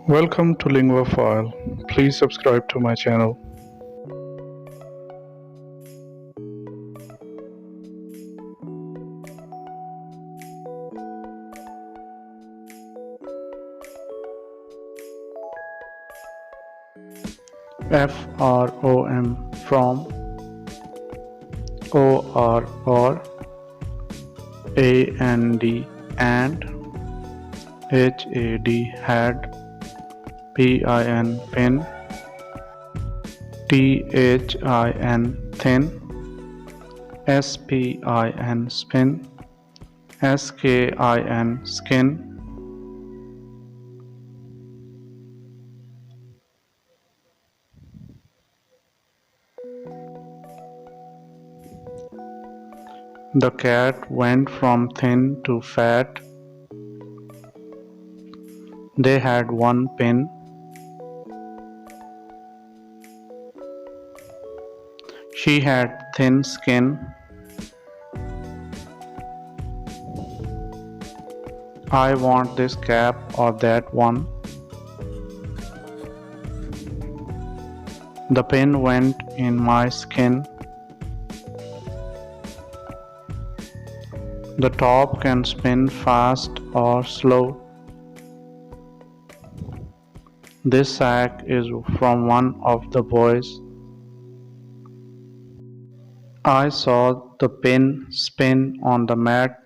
Welcome to LinguaFile. Please subscribe to my channel. From, or and had, pin, thin, spin, skin. The cat went from thin to fat. They had one pin. She had thin skin. I want this cap or that one. The pin went in my skin. The top can spin fast or slow. This sack is from one of the boys. I saw the pin spin on the mat